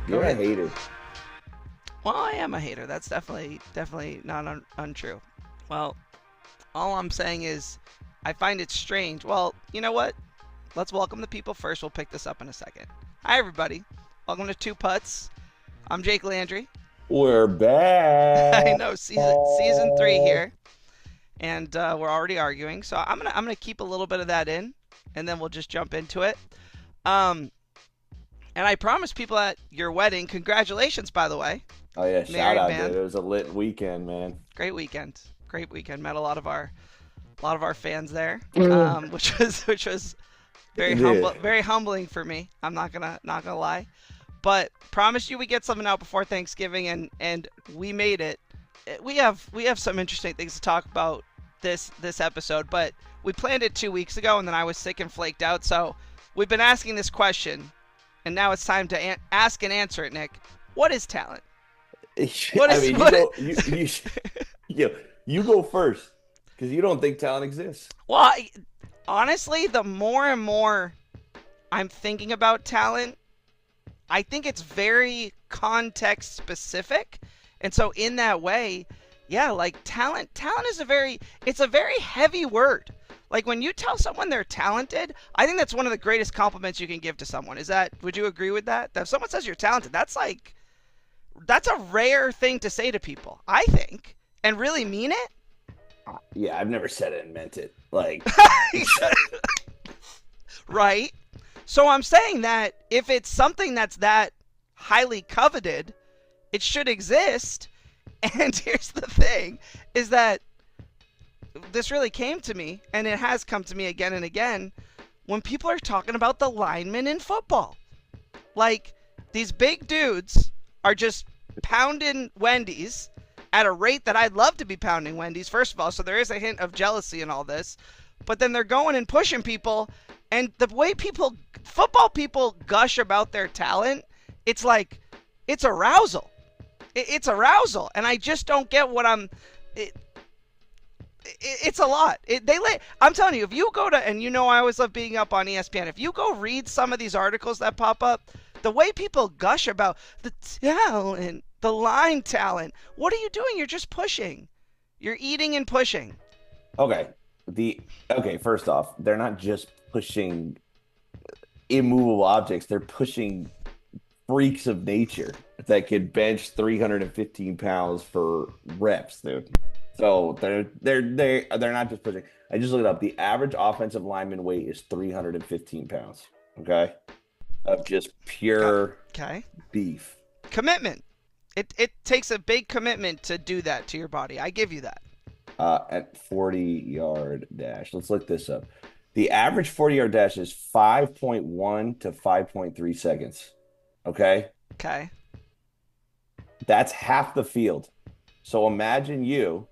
You're a ahead. hater. Well, I am a hater. That's definitely not untrue. Well, all I'm saying is I find it strange. Well, you know what? Let's welcome the people first. We'll pick this up in a second. Hi, everybody. Welcome to Two Putts. I'm Jake Landry. We're I back. know season 3 here, and we're already arguing. So I'm gonna keep a little bit of that in, and then we'll just jump into it. And I promised people at your wedding, congratulations, by the way, Oh yeah, shout married out, man. dude. It was a lit weekend, man. Great weekend. Great weekend. Met a lot of our fans there, Mm. which was very Yeah. very humbling for me. I'm not gonna lie, but promised you we get something out before Thanksgiving, and we made it. We have some interesting things to talk about this episode, but we planned it 2 weeks ago, and then I was sick and flaked out. So we've been asking this question, and now it's time to ask and answer it. Nick, what is talent? What I is mean, what? you go first because you don't think talent exists. Well, honestly, the more and more I'm thinking about talent, I think it's very context specific. And so in that way, yeah, like talent is it's a very heavy word. Like when you tell someone they're talented, I think that's one of the greatest compliments you can give to someone. Would you agree with that? That if someone says you're talented, that's a rare thing to say to people, I think, and really mean it. Yeah, I've never said it and meant it. Like, Right? So I'm saying that if it's something that's that highly coveted, it should exist. And here's the thing is that this really came to me, and it has come to me again and again, when people are talking about the linemen in football. Like, these big dudes are just pounding Wendy's at a rate that I'd love to be pounding Wendy's, first of all, so there is a hint of jealousy in all this. But then they're going and pushing people, and the way football people gush about their talent, it's like, it's arousal. It's arousal, and I just don't get what it's a lot. I'm telling you, if you go to, and you know I always love being up on ESPN, if you go read some of these articles that pop up, the way people gush about the talent, the line talent, what are you doing? You're just pushing. You're eating and pushing. okay, first off, they're not just pushing immovable objects; they're pushing freaks of nature that could bench 315 pounds for reps, dude. So they're not just pushing. I just looked it up. The average offensive lineman weight is 315 pounds. Okay, of just pure Okay. beef. Commitment. It takes a big commitment to do that to your body. I give you that. At 40-yard dash. Let's look this up. The average 40-yard dash is 5.1 to 5.3 seconds. Okay, Okay. that's half the field. So imagine you,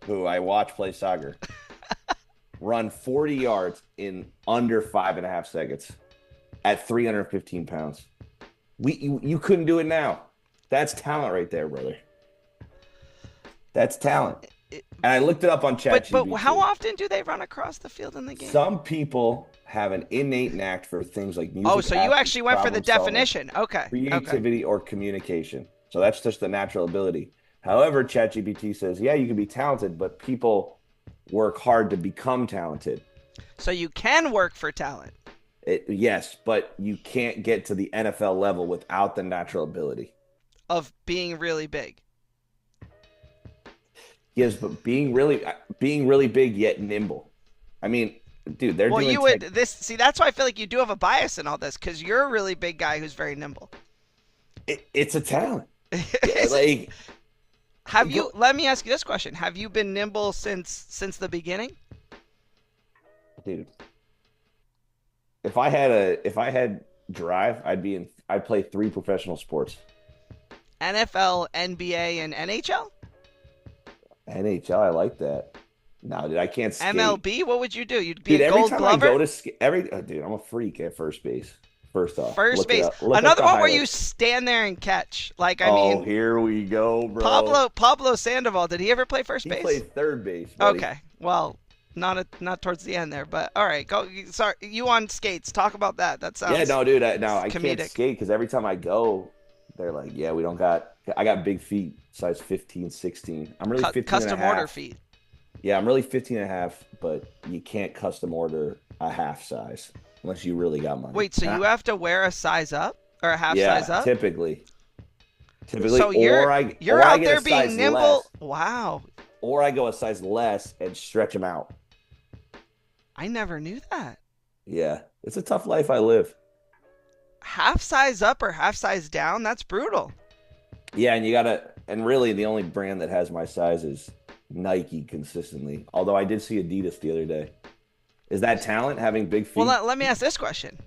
who I watch play soccer, run 40 yards in under 5.5 seconds at 315 pounds. You couldn't do it now. That's talent right there, brother. That's talent. And I looked it up on ChatGPT. But how often do they run across the field in the game? Some people have an innate knack for things like music. Oh, so you actually went for the problem-solving, definition. Okay. creativity, or communication. So that's just the natural ability. However, ChatGPT says, yeah, you can be talented, but people work hard to become talented. So you can work for talent. Yes, but you can't get to the NFL level without the natural ability. Of being really big. Yes, but being really big yet nimble. I mean, dude, they're Well, doing you would see. That's why I feel like you do have a bias in all this because you're a really big guy who's very nimble. it's a talent. Like, Let me ask you this question: have you been nimble since the beginning? dude, if I had drive, I'd play 3 professional sports. NFL, NBA, and NHL. NHL, I like that. No, dude, I can't skate. MLB, what would you do? You'd be Dude, a every Gold time Glover. I go to dude, I'm a freak at first base. First off, First look it base. up. Look up Another the one where you highlights. stand there and catch. Like I Oh, mean, here we go, bro. Pablo Sandoval. Did he ever play first He base? played third base. Buddy. Okay. Well, not towards the end there, but all right. Go. Sorry, you on skates? Talk about that. That sounds. Yeah, no, dude. I can't comedic. skate because every time I go, They're like, yeah, we don't got. I got big feet, size 15, 16. I'm really 15 and a Custom order half. feet. Yeah, I'm really 15 and a half, but you can't custom order a half size unless you really got money. Wait, so you have to wear a size up or a half size Yeah, up? typically, So you're or I out get a there being size nimble. less, Wow, or I go a size less and stretch them out. I never knew that. Yeah, it's a tough life I live. Half size up or half size down? That's brutal. Yeah, and you gotta, and really the only brand that has my size is Nike consistently. Although I did see Adidas the other day. Is that talent having big Well, feet? let me ask this question.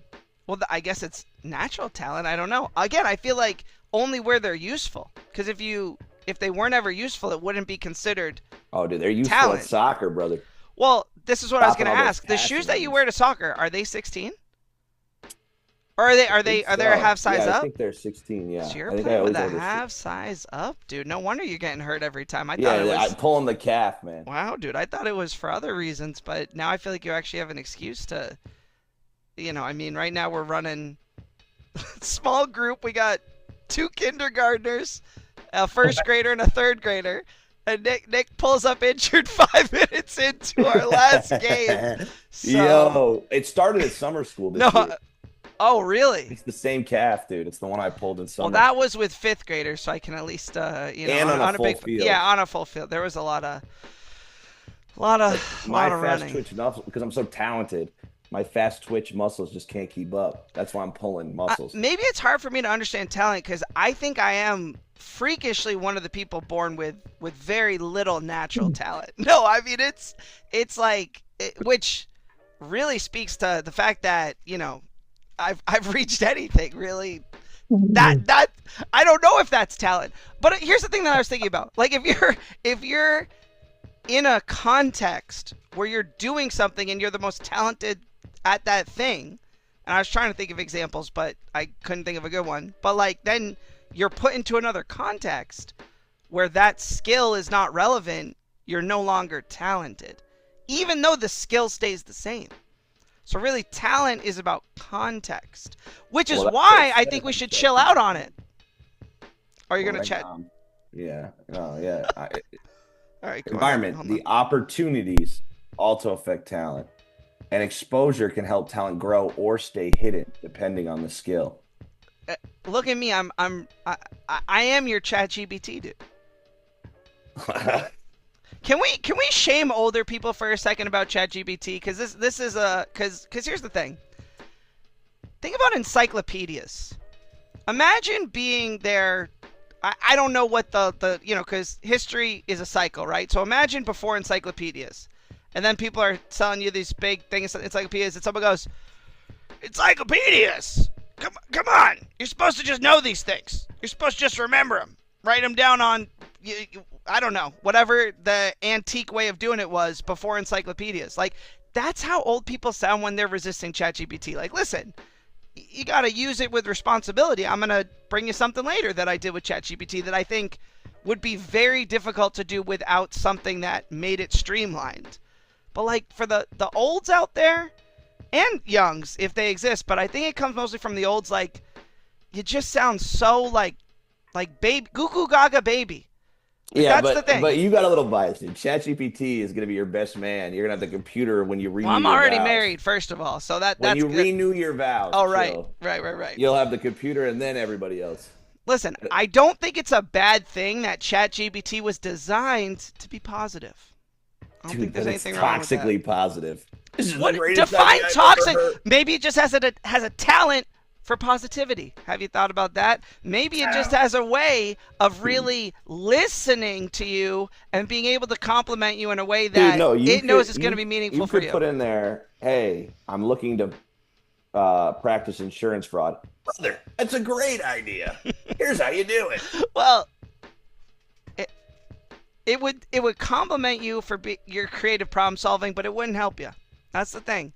Well, I guess it's natural talent. I don't know. Again, I feel like only where they're useful. Because if they weren't ever useful, it wouldn't be considered Oh, dude, they're useful at talent. soccer, brother. Well, this is what I was Stopping going to all those ask. The shoes passing that you lanes. wear to soccer, are they 16? Or are they I think are they a so. half Yeah, size I up? think they're 16. Yeah, So you're I think I playing with always a order. half size up, dude. No wonder you're getting hurt every time. I thought it Yeah, I was pulling the calf, man. wow, dude. I thought it was for other reasons, but now I feel like you actually have an excuse to, I mean, right now we're running small group. We got two kindergartners, a first grader, and a third grader. And Nick pulls up injured 5 minutes into our last game. So Yo, it started at summer school this no, year. oh really? It's the same calf, dude. It's the one I pulled in Well, summer. that was with fifth graders, so I can at least And on a on a full big field. yeah on a full field. There was a lot of lot Like of my lot of fast running. twitch muscle, because I'm so talented, my fast twitch muscles just can't keep up. That's why I'm pulling muscles. Maybe it's hard for me to understand talent because I think I am freakishly one of the people born with very little natural talent. No, I mean it's like which really speaks to the fact that I've reached anything really. That I don't know if that's talent, but here's the thing that I was thinking about. Like if you're in a context where you're doing something and you're the most talented at that thing, and I was trying to think of examples, but I couldn't think of a good one. But like then you're put into another context where that skill is not relevant, you're no longer talented, even though the skill stays the same. So really, talent is about context, which is Well, that's why what I it think we says should on chill out on it. Are you Well, gonna right chat? now, yeah. No, yeah. All right, go ahead. Environment, Hold the on. opportunities also affect talent, and exposure can help talent grow or stay hidden depending on the skill. Look at me. I am your chat GBT dude. Can we shame older people for a second about ChatGPT? Because this is a because here's the thing. Think about encyclopedias. Imagine being there. I don't know what the because history is a cycle, right? So imagine before encyclopedias, and then people are selling you these big things encyclopedias, and someone goes, encyclopedias. Come on. You're supposed to just know these things. You're supposed to just remember them. Write them down on I don't know, whatever the antique way of doing it was before encyclopedias. Like, that's how old people sound when they're resisting ChatGPT. Like, listen, you got to use it with responsibility. I'm going to bring you something later that I did with ChatGPT that I think would be very difficult to do without something that made it streamlined. But, like, for the olds out there, and youngs, if they exist, but I think it comes mostly from the olds, like, you just sound so, like baby, goo goo gaga baby. Yeah, That's the thing. but you got a little bias, dude. ChatGPT is gonna be your best man. You're gonna have the computer when you renew Well, I'm your already vows. married, first of all, so When that's you good. renew your vows, Oh, right. chill. Right. You'll have the computer and then everybody else. Listen, I don't think it's a bad thing that ChatGPT was designed to be positive. I don't Dude, think there's but it's anything wrong with that. toxically positive. This is What the greatest define idea I've toxic? ever heard. Maybe it just has a talent for positivity. Have you thought about that? Maybe it just has a way of really listening to you and being able to compliment you in a way that Dude, no, it knows it's going to be meaningful you for could you. put in there, hey, I'm looking to practice insurance fraud. Brother, that's a great idea. Here's how you do it. Well, it would compliment you for your creative problem solving, but it wouldn't help you. That's the thing.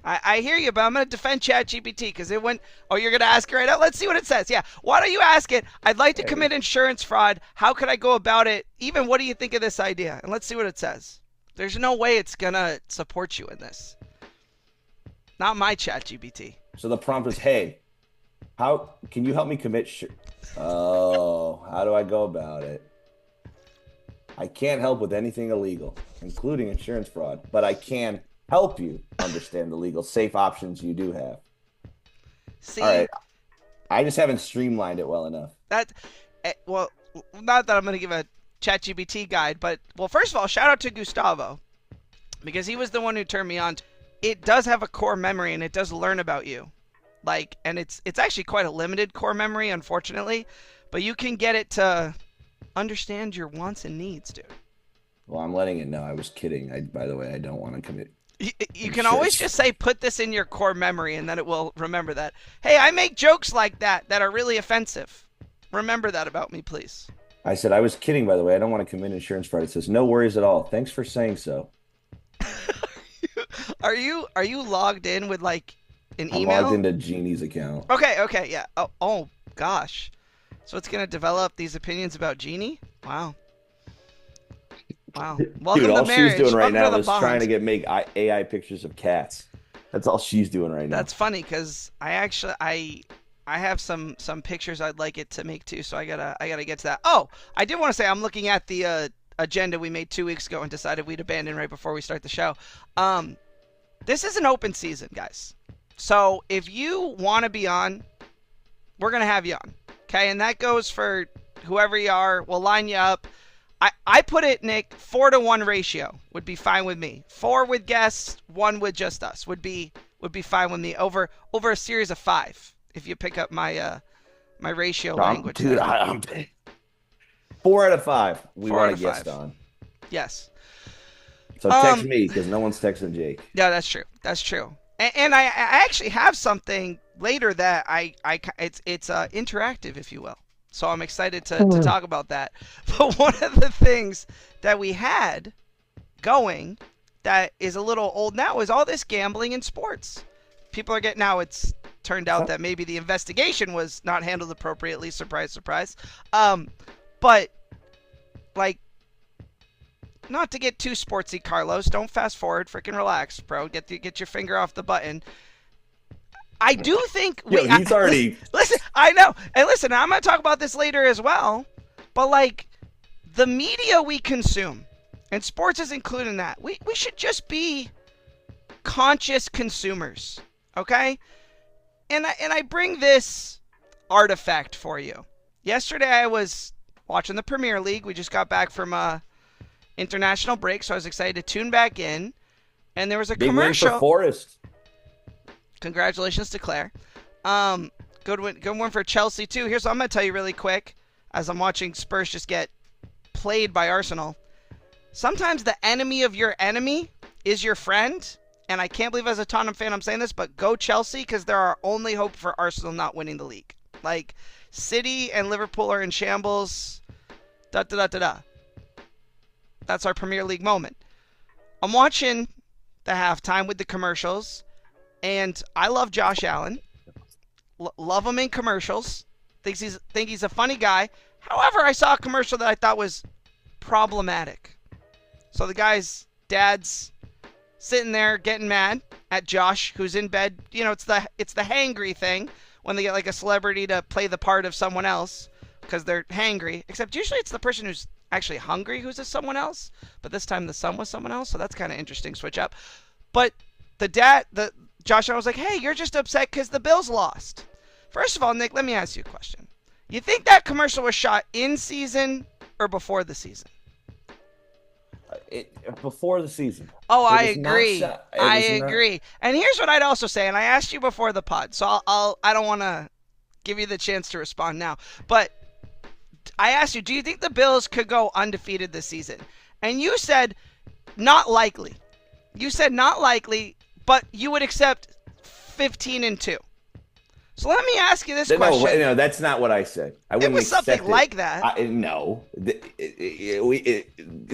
I hear you, but I'm going to defend ChatGPT because it went, oh, you're going to ask it right now? Let's see what it says. Yeah. Why don't you ask it? I'd like to commit insurance fraud. How could I go about it? Even what do you think of this idea? And let's see what it says. There's no way it's going to support you in this. Not my ChatGPT. So the prompt is, hey, How can you help me commit? Oh, how do I go about it? I can't help with anything illegal, including insurance fraud, but I can help you understand the legal safe options you do have. See, All right. I just haven't streamlined it well enough. well, not that I'm going to give a ChatGPT guide, but well, first of all, shout out to Gustavo because he was the one who turned me on. It does have a core memory and it does learn about you. Like, and it's actually quite a limited core memory, unfortunately, but you can get it to understand your wants and needs, dude. Well, I'm letting it know. I was kidding. By the way, I don't want to commit. You can always just say, put this in your core memory, and then it will remember that. Hey, I make jokes like that that are really offensive. Remember that about me, please. I said I was kidding, by the way. I don't want to commit insurance fraud. It says, no worries at all. Thanks for saying so. Are you logged in with like an I'm email? logged into Genie's account. Okay, yeah. Oh gosh. So it's gonna develop these opinions about Genie? Wow. Welcome Dude, all to marriage. she's doing right Welcome now to the is bond. trying to make AI pictures of cats. That's all she's doing right now. That's funny because I have some pictures I'd like it to make too, so I gotta get to that. Oh, I did want to say I'm looking at the agenda we made 2 weeks ago and decided we'd abandon right before we start the show. This is an open season, guys. So if you want to be on, we're gonna have you on, okay? And that goes for whoever you are. We'll line you up. I put it, Nick, 4-to-1 ratio would be fine with me. 4 with guests, 1 with just us would be fine with me over a series of 5. If you pick up my my ratio language, dude, I'm 4 out of 5. We 4 want out a of guest 5. on. Yes. So text me because no one's texting Jake. Yeah, that's true. That's true. And I actually have something later that it's interactive, if you will. So I'm excited to talk about that. But one of the things that we had going that is a little old now is all this gambling in sports. People are getting now. It's turned out that maybe the investigation was not handled appropriately. Surprise, surprise. But like, not to get too sportsy, Carlos. Don't fast forward. Freaking relax, bro. Get your finger off the button. I do think He's already. Listen, I know. And listen, I'm going to talk about this later as well. But like, the media we consume, and sports is included in that, we should just be conscious consumers, okay? And I bring this artifact for you. Yesterday I was watching the Premier League. We just got back from international break, so I was excited to tune back in. And there was a Big commercial. win for Forrest. Congratulations to Claire. Good win for Chelsea too. Here's what I'm gonna tell you really quick, as I'm watching Spurs just get played by Arsenal. Sometimes the enemy of your enemy is your friend, and I can't believe as a Tottenham fan I'm saying this, but go Chelsea because they're our only hope for Arsenal not winning the league. Like, City and Liverpool are in shambles. Da da da da da. That's our Premier League moment. I'm watching the halftime with the commercials. And I love Josh Allen. Love him in commercials. Think he's a funny guy. However, I saw a commercial that I thought was problematic. So the guy's dad's sitting there getting mad at Josh, who's in bed. You know, it's the hangry thing when they get like a celebrity to play the part of someone else because they're hangry. Except usually it's the person who's actually hungry who's someone else. But this time the son was someone else, so that's kind of interesting switch up. But Josh Allen was like, hey, you're just upset because the Bills lost. First of all, Nick, let me ask you a question. You think that commercial was shot in season or before the season? Before the season. Oh, I agree. I agree. And here's what I'd also say, and I asked you before the pod, so I don't want to give you the chance to respond now. But I asked you, do you think the Bills could go undefeated this season? And you said not likely. You said not likely. But you would accept 15-2. So let me ask you this question. No, that's not what I said. I wouldn't. It was something like that. No.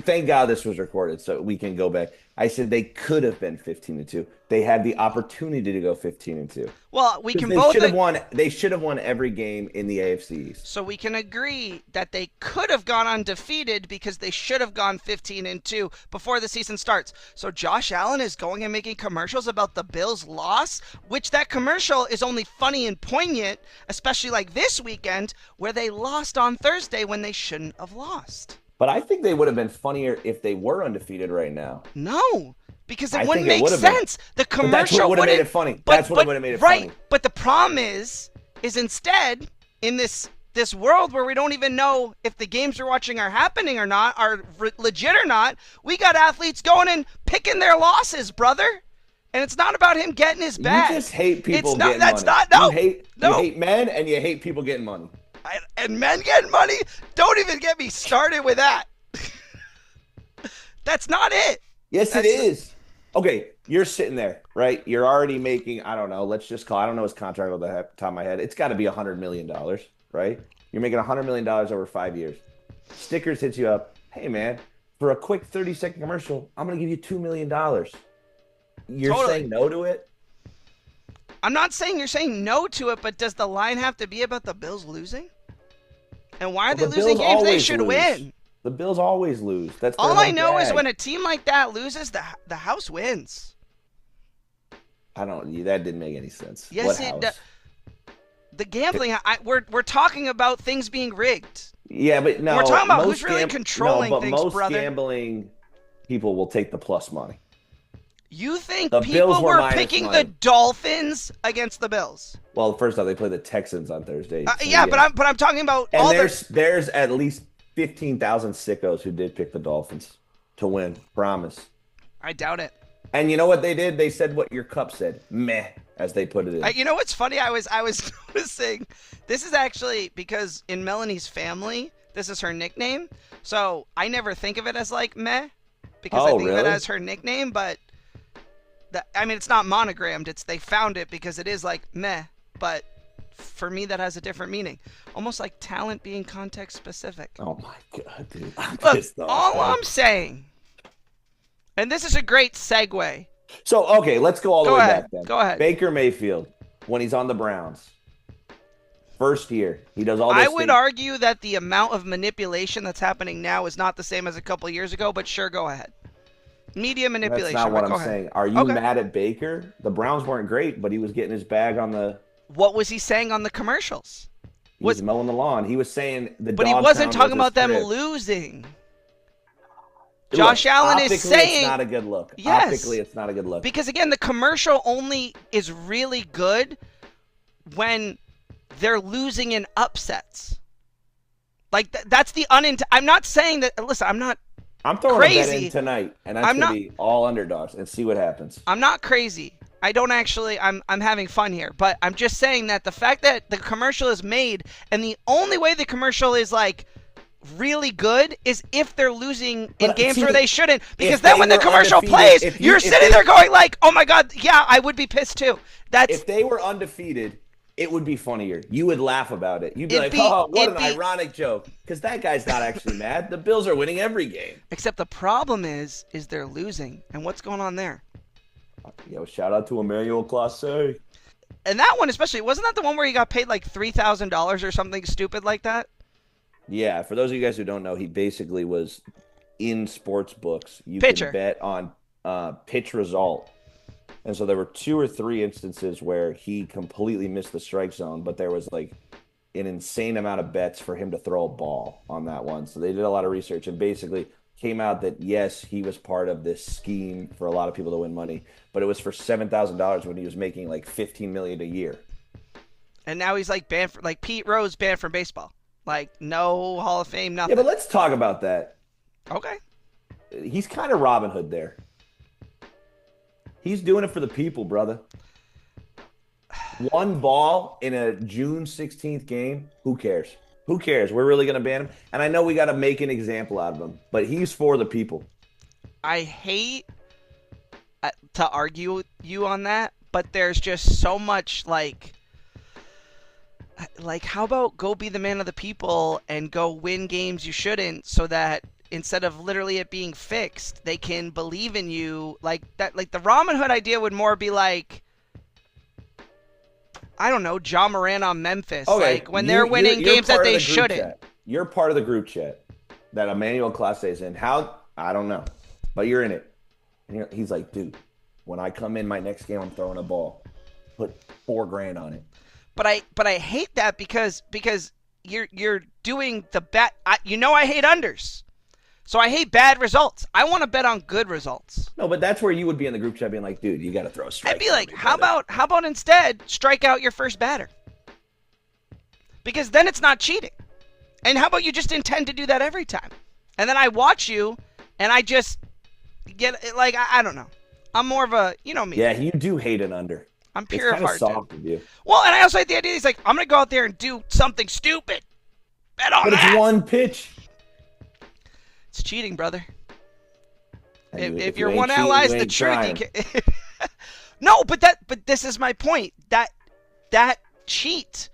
Thank God this was recorded so we can go back. I said they could have been 15-2. They had the opportunity to go 15-2 Well, we because can they both should have won. They should have won every game in the AFC East. so we can agree that they could have gone undefeated because they should have gone 15-2 before the season starts. So Josh Allen is going and making commercials about the Bills' loss, which that commercial is only funny and poignant, especially like this weekend where they lost on Thursday when they shouldn't have lost. But I think they would have been funnier if they were undefeated right now. No, because it I wouldn't think it make would have been. sense. The But that's commercial what would have made wouldn't. it funny. But, That's what but, would have made it right, funny. but the problem is instead in this world where we don't even know if the games we're watching are happening or not, are legit or not, we got athletes going and picking their losses, brother. And it's not about him getting his bag. You just hate people It's not. getting That's money. not. No. You No. hate men and you hate people getting money. And men getting money. Don't even get me started with that. That's not it. Yes, That's it is. Okay, you're sitting there, right? You're already making, I don't know, let's just call, I don't know his contract off the top of my head. It's got to be $100 million, right? You're making $100 million over 5 years. Stickers hits you up. Hey, man, for a quick 30-second commercial, I'm going to give you $2 million. You're Totally. saying no to it? I'm not saying you're saying no to it, but does the line have to be about the Bills losing? And why are they The losing Bills games they always should lose. win? The Bills always lose. That's their All I whole know is gag. when a team like that loses, the house wins. I don't. That didn't make any sense. Yes, What it house? does. The gambling, we're talking about things being rigged. Yeah, but no. We're talking about most who's really controlling but things, most brother. gambling people will take the plus money. You think The people Bills were were minus picking money. the Dolphins against the Bills? Well, first off, they play the Texans on Thursday. So Yeah, but I'm talking about and all there's at least 15,000 sickos who did pick the Dolphins to win. Promise. I doubt it. And you know what they did? They said what your cup said. Meh, as they put it in. You know what's funny? I was noticing. This is actually because in Melanie's family, this is her nickname. So I never think of it as like meh, because I Oh, think of it really? as her nickname. But I mean, it's not monogrammed. They found it because it is like meh. But for me, that has a different meaning. Almost like talent being context specific. Oh my god, dude! I'm Look, pissed off, all man. I'm saying, and this is a great segue. So okay, let's go all the Go way ahead. back then. Go ahead. Baker Mayfield, when he's on the Browns, first year, he does all. Those I would things. argue that the amount of manipulation that's happening now is not the same as a couple years ago, but sure, go ahead. Media manipulation. That's not what but go I'm ahead. saying. Are you Okay. mad at Baker? The Browns weren't great, but he was getting his bag on the. What was he saying on the commercials? He was mowing the lawn. He was saying the. But he dog wasn't pound talking was about them script. losing. Look, Josh Allen is optically, saying- it's not a good look. Yes. Optically, it's not a good look. Because again, the commercial only is really good when they're losing in upsets. Like that's the I'm not saying that. Listen, I'm not I'm throwing a bet crazy. in tonight, and that's I'm gonna not- be all underdogs, and see what happens. I'm not crazy. I don't actually. I'm having fun here, but I'm just saying that the fact that the commercial is made, and the only way the commercial is like really good is if they're losing in But, games see, where they shouldn't. Because if then they when the were commercial undefeated- plays, if you're sitting there going like, "Oh my god, yeah, I would be pissed too." That's If they were undefeated, it would be funnier. You would laugh about it. You'd be It'd like, be- "Oh, what an it'd be- ironic joke!" Because that guy's not actually mad. The Bills are winning every game. except the problem is they're losing, and what's going on there? Yo, shout out to Emmanuel Classe. And that one especially, wasn't that the one where he got paid like $3,000 or something stupid like that? Yeah, for those of you guys who don't know, he basically was in sports books. You Pitcher. could bet on pitch result. And so there were 2 or 3 instances where he completely missed the strike zone, but there was like an insane amount of bets for him to throw a ball on that one. So they did a lot of research and basically came out that yes, he was part of this scheme for a lot of people to win money, but it was for $7,000 when he was making like $15 million a year. And now he's like banned for, like Pete Rose banned from baseball. Like no Hall of Fame, Yeah, nothing. but let's talk about that. Okay. He's kind of Robin Hood there. He's doing it for the people, brother. One ball in a June 16th game. Who cares? Who cares? We're really going to ban him. And I know we got to make an example out of him, but he's for the people. I hate to argue with you on that, but there's just so much like how about go be the man of the people and go win games you shouldn't so that instead of literally it being fixed, they can believe in you like that. Like the Robin Hood idea would more be like, I don't know, Ja Morant on Memphis. Okay, like when they're winning games that they shouldn't. Chat. You're part of the group chat that Emmanuel Clase is in. How? I don't know, but you're in it. And he's like, dude, when I come in my next game, I'm throwing a ball. Put $4,000 on it. But I hate that because you're doing the bet. I hate unders. So I hate bad results. I want to bet on good results. No, but that's where you would be in the group chat being like, dude, you got to throw a strike. I'd be like, how about instead strike out your first batter? Because then it's not cheating. And how about you just intend to do that every time? And then I watch you and I just get like, I don't know. I'm more of a, you know me. Yeah, you do hate an under. I'm pure of heart. It's kind of soft of you. Well, and I also hate the idea. He's like, I'm going to go out there and do something stupid. Bet on that. But it's one pitch. It's cheating, brother. If you your one ally is the truth, you can... No, but this is my point. That cheat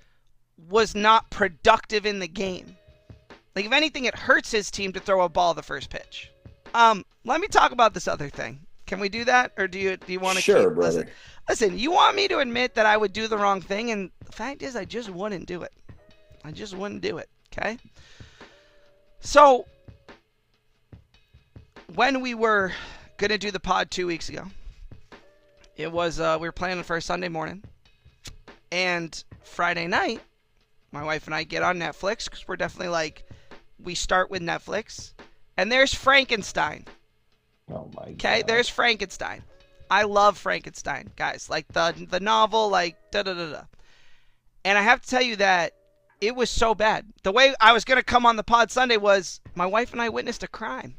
was not productive in the game. Like if anything, it hurts his team to throw a ball the first pitch. Let me talk about this other thing. Can we do that, or do you want to? Sure, brother. Listen. You want me to admit that I would do the wrong thing, and the fact is, I just wouldn't do it. I just wouldn't do it. Okay. So. When we were going to do the pod 2 weeks ago, it was, we were planning for a Sunday morning. And Friday night, my wife and I get on Netflix because we're definitely like, we start with Netflix. And there's Frankenstein. Oh my God. Okay, there's Frankenstein. I love Frankenstein, guys. Like the novel, like da-da-da-da. And I have to tell you that it was so bad. The way I was going to come on the pod Sunday was my wife and I witnessed a crime.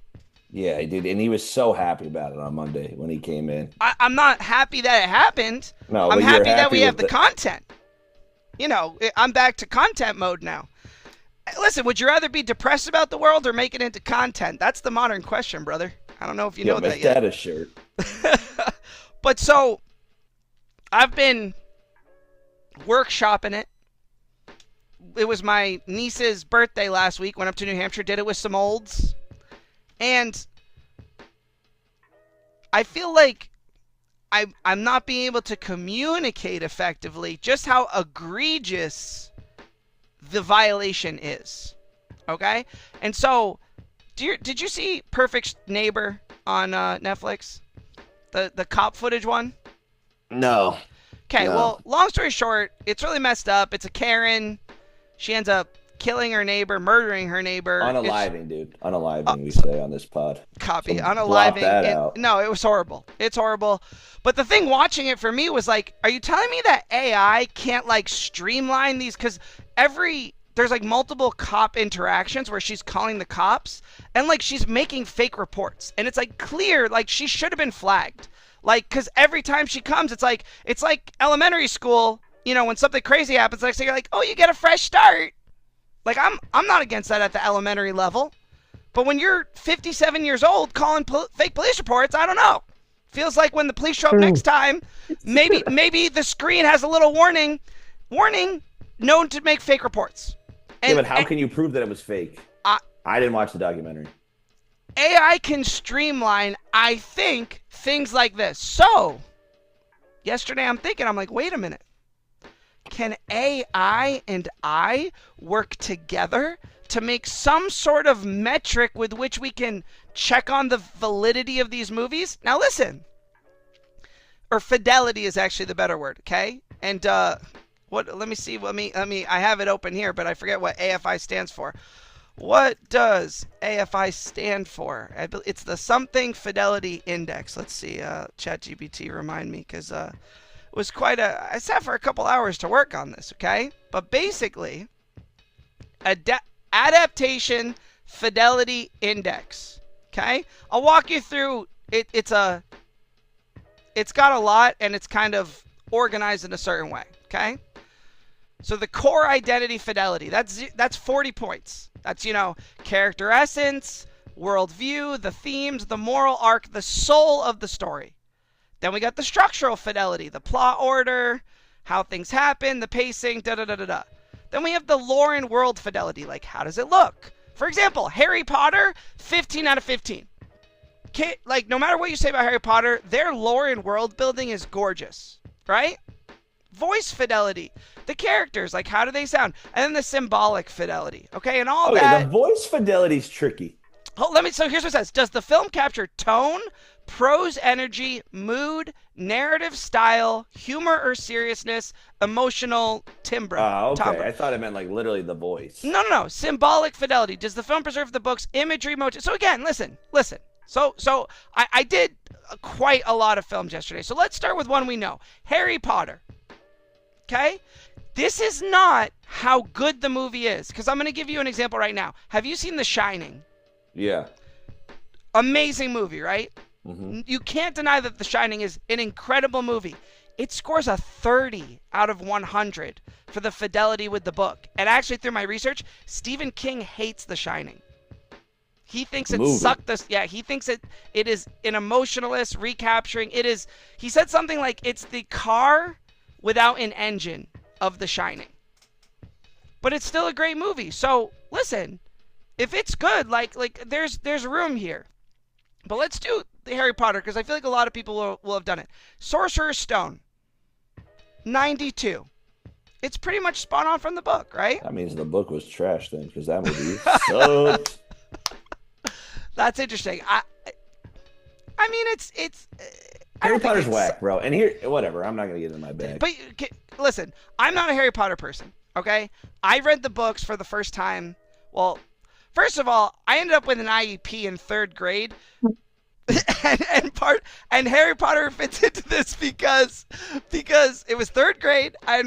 Yeah, he did, and he was so happy about it on Monday when he came in. I'm not happy that it happened. No, I'm happy that we have the content. You know, I'm back to content mode now. Listen, would you rather be depressed about the world or make it into content? That's the modern question, brother. I don't know if you know that yet. Make that a shirt. But so, I've been workshopping it. It was my niece's birthday last week. Went up to New Hampshire, did it with some olds. And I feel like I'm not being able to communicate effectively just how egregious the violation is. Okay? And so, did you see Perfect Neighbor on Netflix? The cop footage one? No. Okay, well, long story short, it's really messed up. It's a Karen. She ends up killing her neighbor, murdering her neighbor. Unaliving, dude. Unaliving, we say on this pod. Copy. So unaliving. that out. No, it was horrible. It's horrible. But the thing watching it for me was like, are you telling me that AI can't like streamline these? Because there's like multiple cop interactions where she's calling the cops and like she's making fake reports. And it's like clear, like she should have been flagged. Like, because every time she comes, it's like elementary school, you know, when something crazy happens, like, so you're like, oh, you get a fresh start. Like, I'm not against that at the elementary level. But when you're 57 years old calling fake police reports, I don't know. Feels like when the police show up next time, maybe the screen has a little warning, known to make fake reports. But how can you prove that it was fake? I didn't watch the documentary. AI can streamline, I think, things like this. So, yesterday I'm like, wait a minute. Can AI and I work together to make some sort of metric with which we can check on the validity of these movies? Now listen, or fidelity is actually the better word, okay? And let me see, I have it open here, but I forget what AFI stands for. What does AFI stand for? It's the something fidelity index. Let's see, ChatGPT remind me, because was I sat for a couple hours to work on this, okay? But basically, adaptation fidelity index, okay? I'll walk you through it. It's got a lot, and it's kind of organized in a certain way, okay? So the core identity fidelity, that's 40 points. That's, you know, character essence, worldview, the themes, the moral arc, the soul of the story. Then we got the structural fidelity, the plot order, how things happen, the pacing, da-da-da-da-da. Then we have the lore and world fidelity, like how does it look? For example, Harry Potter, 15 out of 15. Like, no matter what you say about Harry Potter, their lore and world building is gorgeous, right? Voice fidelity, the characters, like how do they sound, and then the symbolic fidelity, okay, and all that. The voice fidelity's tricky. Oh, so here's what it says. Does the film capture tone, prose energy, mood, narrative style, humor or seriousness, emotional timbre? Okay. Timbre. I thought it meant like literally the voice. No. Symbolic fidelity. Does the film preserve the book's imagery, motive? So again, listen. So I did quite a lot of films yesterday. So let's start with one we know. Harry Potter. Okay? This is not how good the movie is. Because I'm going to give you an example right now. Have you seen The Shining? Yeah. Amazing movie, right? Mm-hmm. You can't deny that The Shining is an incredible movie. It scores a 30 out of 100 for the fidelity with the book. And actually, through my research, Stephen King hates The Shining. He thinks it sucked us. Yeah, he thinks it is an emotionalist recapturing. It is. He said something like it's the car without an engine of The Shining. But it's still a great movie. So listen, if it's good, like there's room here. But let's do the Harry Potter because I feel like a lot of people will have done it. Sorcerer's Stone, 92. It's pretty much spot on from the book, right? That means the book was trash then, because that movie sucked. That's interesting. I mean, it's. Harry Potter's whack, bro. And here, whatever. I'm not gonna get in my bag. But listen, I'm not a Harry Potter person. Okay, I read the books for the first time. Well, first of all, I ended up with an IEP in 3rd grade, and Harry Potter fits into this because it was 3rd grade. I had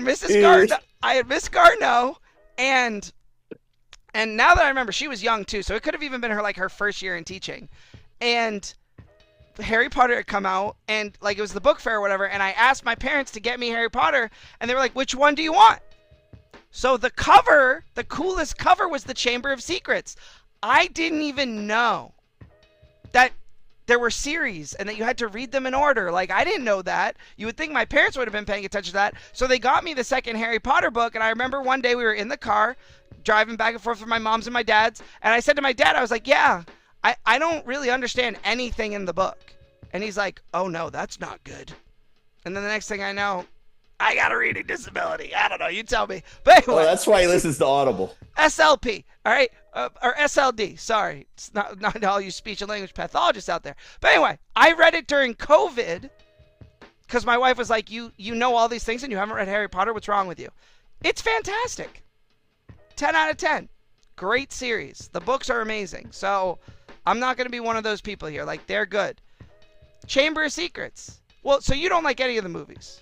Miss Garneau, and now that I remember, she was young too, so it could have even been her first year in teaching, and Harry Potter had come out, and it was the book fair or whatever, and I asked my parents to get me Harry Potter, and they were like, which one do you want? So the coolest cover was the Chamber of Secrets. I didn't even know that there were series and that you had to read them in order. I didn't know that. You would think my parents would have been paying attention to that. So they got me the second Harry Potter book, and I remember one day we were in the car driving back and forth with my mom's and my dad's, and I said to my dad, I was like, yeah, I don't really understand anything in the book. And he's like, oh no, that's not good. And then the next thing I know, I got a reading disability. I don't know. You tell me. But anyway. Oh, that's why he listens to Audible. SLP. All right. Or SLD. Sorry. It's not all you speech and language pathologists out there. But anyway, I read it during COVID because my wife was like, you know all these things and you haven't read Harry Potter. What's wrong with you? It's fantastic. 10 out of 10. Great series. The books are amazing. So I'm not going to be one of those people here. They're good. Chamber of Secrets. Well, so you don't like any of the movies?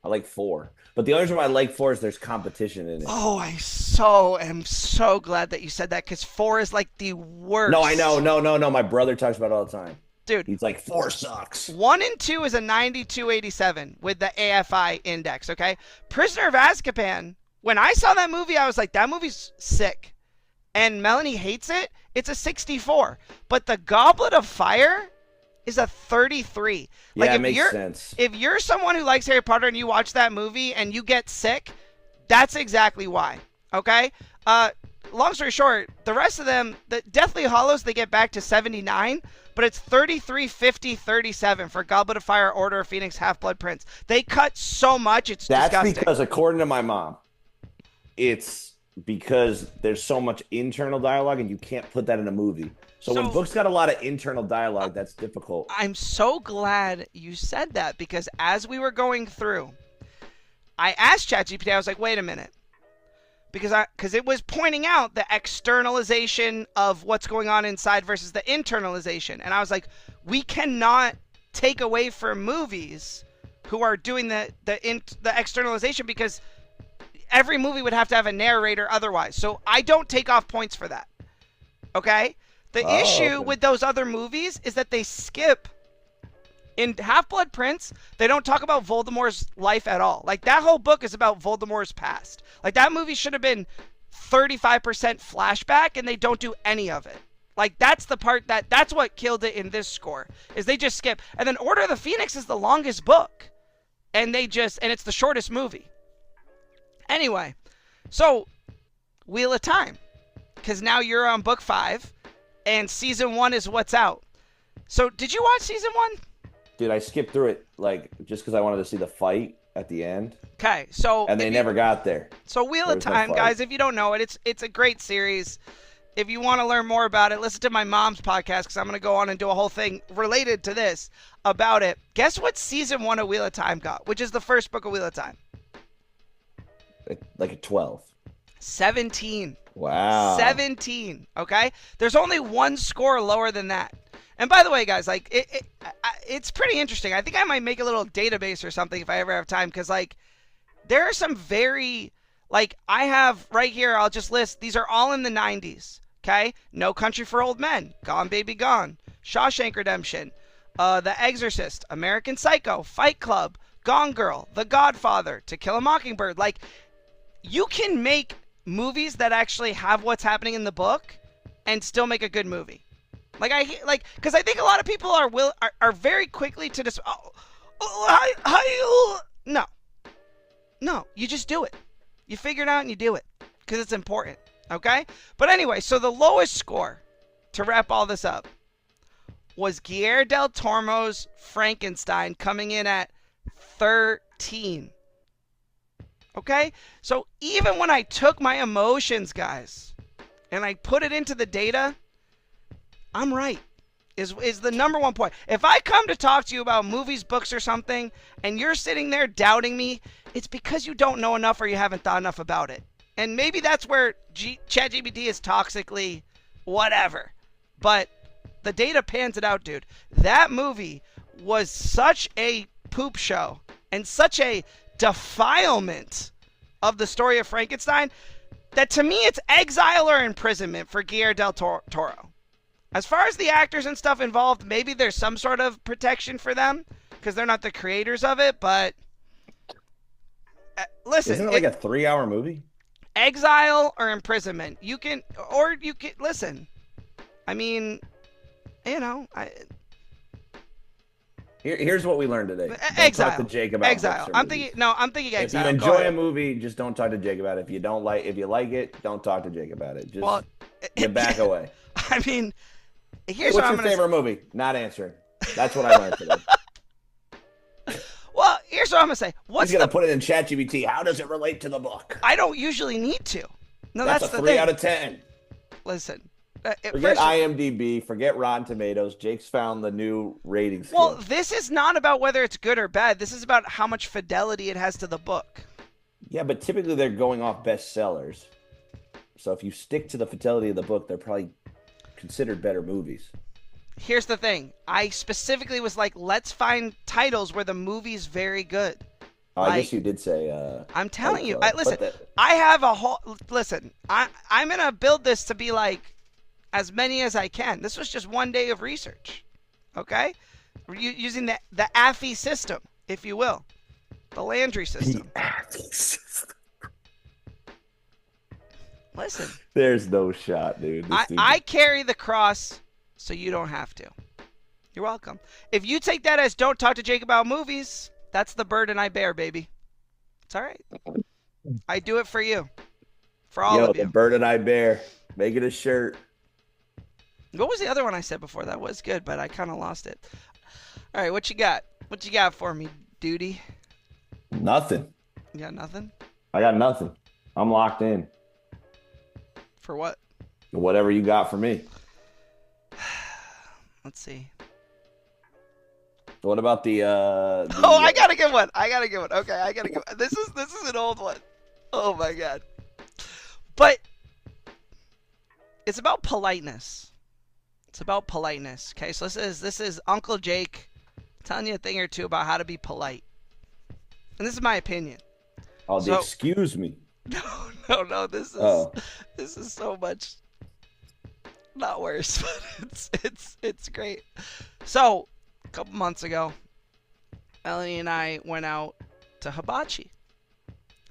I like 4. But the only reason why I like 4 is there's competition in it. Oh, I am so glad that you said that because 4 is the worst. No, I know. No. My brother talks about it all the time. Dude. He's like, 4 sucks. 1 and 2 is a 92/87 with the AFI index, okay? Prisoner of Azkaban, when I saw that movie, I was like, that movie's sick. And Melanie hates it. It's a 64. But the Goblet of Fire is a 33. Yeah, it makes sense. If you're someone who likes Harry Potter and you watch that movie and you get sick, that's exactly why. Okay? Long story short, the rest of them, the Deathly Hallows, they get back to 79, but it's 33, 50, 37 for Goblet of Fire, Order of Phoenix, Half-Blood Prince. They cut so much, it's disgusting. That's because, according to my mom, it's because there's so much internal dialogue and you can't put that in a movie. So when books got a lot of internal dialogue, that's difficult. I'm so glad you said that because as we were going through, I asked ChatGPT, I was like, wait a minute. Because it was pointing out the externalization of what's going on inside versus the internalization. And I was like, we cannot take away from movies who are doing the externalization because every movie would have to have a narrator otherwise. So I don't take off points for that. Okay? The issue with those other movies is that they skip. In Half-Blood Prince, they don't talk about Voldemort's life at all. That whole book is about Voldemort's past. That movie should have been 35% flashback, and they don't do any of it. That's the part that's what killed it in this score, is they just skip. And then Order of the Phoenix is the longest book, and it's the shortest movie. Anyway, so Wheel of Time. because now you're on book 5, and season 1 is what's out. So, did you watch season 1? Dude, I skipped through it like just because I wanted to see the fight at the end. Okay, so and they never got there. So Wheel of Time, guys, if you don't know it, it's a great series. If you want to learn more about it, listen to my mom's podcast because I'm going to go on and do a whole thing related to this about it. Guess what season 1 of Wheel of Time got, which is the first book of Wheel of Time? Like a 12. 17. Wow. 17, okay? There's only one score lower than that. And by the way, guys, like it's pretty interesting. I think I might make a little database or something if I ever have time because, like, there are some very, like, I have right here, I'll just list, these are all in the 90s, okay? No Country for Old Men, Gone Baby Gone, Shawshank Redemption, The Exorcist, American Psycho, Fight Club, Gone Girl, The Godfather, To Kill a Mockingbird. Like, you can make movies that actually have what's happening in the book and still make a good movie. Because I think a lot of people are very quickly to just, no, you just do it. You figure it out and you do it because it's important, okay? But anyway, so the lowest score, to wrap all this up, was Guillermo del Toro's Frankenstein coming in at 13. Okay? So even when I took my emotions, guys, and I put it into the data, I'm right. Is the number one point. If I come to talk to you about movies, books, or something, and you're sitting there doubting me, it's because you don't know enough or you haven't thought enough about it. And maybe that's where ChatGPT is toxically whatever. But the data pans it out, dude. That movie was such a poop show and such a defilement of the story of Frankenstein that to me it's exile or imprisonment for Guillermo del Toro. As far as the actors and stuff involved, maybe there's some sort of protection for them because they're not the creators of it, but listen. Isn't it like a 3-hour movie? Exile or imprisonment. You can, listen. I mean, you know, Here's what we learned today. Exile. Don't talk to Jake about Exile. I'm thinking Exile. If you enjoy a movie, just don't talk to Jake about it. If you like it, don't talk to Jake about it. Just get back away. I mean, here's what's your favorite movie? Not answering. That's what I learned today. Well, here's what I'm gonna say. He's gonna put it in ChatGPT. How does it relate to the book? I don't usually need to. No, that's a 3 out of 10. Listen. Forget IMDb, forget Rotten Tomatoes. Jake's found the new rating scale. Well, this is not about whether it's good or bad. This is about how much fidelity it has to the book. Yeah, but typically they're going off bestsellers. So if you stick to the fidelity of the book, they're probably considered better movies. Here's the thing. I specifically was like, let's find titles where the movie's very good. Oh, I guess you did say. I'm telling you. I have a whole. Listen, I'm going to build this to be like as many as I can. This was just one day of research. Okay? Using the AFI system, if you will. The Landry system. The AFI system. Listen. There's no shot, dude. I carry the cross so you don't have to. You're welcome. If you take that as don't talk to Jake about movies, that's the burden I bear, baby. It's all right. I do it for you. For all of you. The burden I bear. Make it a shirt. What was the other one I said before? That was good, but I kind of lost it. All right, what you got? What you got for me, duty? Nothing. You got nothing? I got nothing. I'm locked in. For what? Whatever you got for me. Let's see. What about the I got a good one. Okay, I got a good one. This is an old one. Oh my god. But it's about politeness. Okay, so this is Uncle Jake telling you a thing or two about how to be polite. And this is my opinion. Oh, excuse me. No, this is so much not worse, but it's great. So, a couple months ago, Melanie and I went out to hibachi.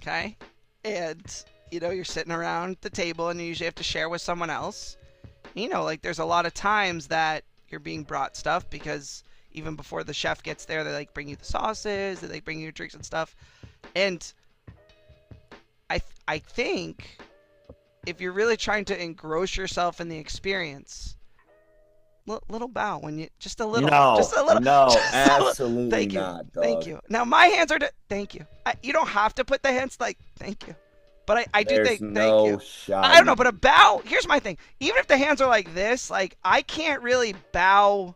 Okay? And, you're sitting around the table and you usually have to share with someone else. There's a lot of times that you're being brought stuff because even before the chef gets there, they bring you the sauces, they bring you your drinks and stuff. And I think if you're really trying to engross yourself in the experience, little bow when you just a little, just a little, No, just a little. absolutely Thank you, not, dog. thank you. Now my hands are. Thank you. You don't have to put the hands like. Thank you, but I do There's think. no Thank you. shot. I don't know, but a bow. Here's my thing. Even if the hands are like this, like I can't really bow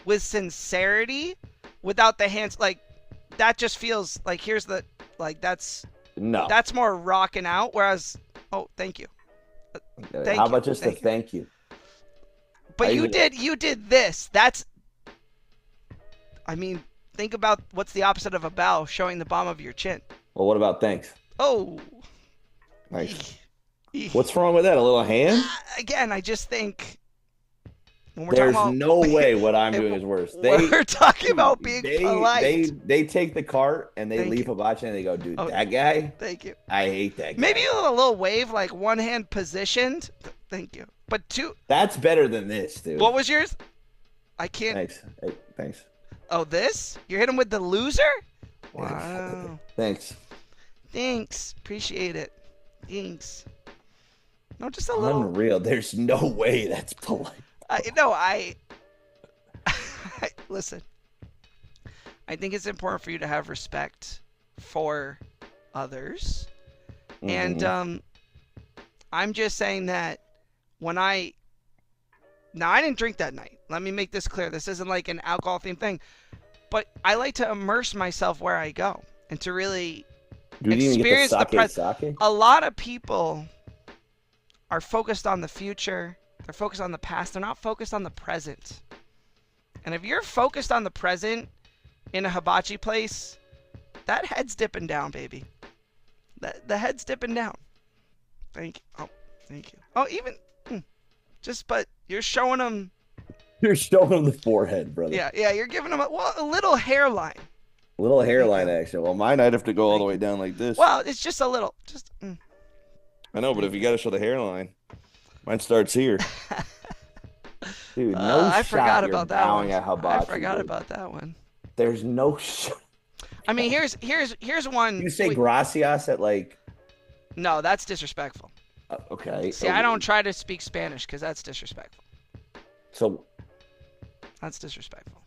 with sincerity without the hands. Like that just feels like here's the like that's No. that's more rocking out. Whereas, oh, thank you. Thank How you, about just a thank you. thank you? But you did this. That's. I mean, think about what's the opposite of a bow, showing the bottom of your chin. Well, what about thanks? Oh. Nice. Eek. What's wrong with that? A little hand? Again, I just think when we're There's talking about, no way what I'm doing is worse. we're talking about being polite. They take the cart and they Thank leave you. Hibachi and they go, dude, Oh, that guy, Thank you. I hate that guy. Maybe a little wave, like one hand positioned. Thank you. But two. That's better than this, dude. What was yours? I can't. Thanks. Hey, thanks. Oh, this? You hit him with the loser? Wow. Thanks. Thanks. Appreciate it. Thanks. No, just a little. Unreal. There's no way that's polite. Listen. I think it's important for you to have respect for others. Mhm. And I'm just saying that when I didn't drink that night. Let me make this clear. This isn't like an alcohol themed thing. But I like to immerse myself where I go and to really Dude, you even experience the get the sake? A lot of people are focused on the future. They're focused on the past. They're not focused on the present. And if you're focused on the present in a hibachi place, that head's dipping down, baby. The head's dipping down. Thank you. Oh, thank you. Oh, even but you're showing them. You're showing them the forehead, brother. Yeah. You're giving them a little hairline. A little hairline action. Well, mine I'd have to go all the way down like this. Well, it's just a little. I know, but if you got to show the hairline, mine starts here. Dude, no I shot forgot you're about that one. bowing at hibachi, I forgot dude. about that one. There's no shot. I mean, here's one. You say gracias at like. No, that's disrespectful. Okay. See, I don't try to speak Spanish because that's disrespectful. So. That's disrespectful.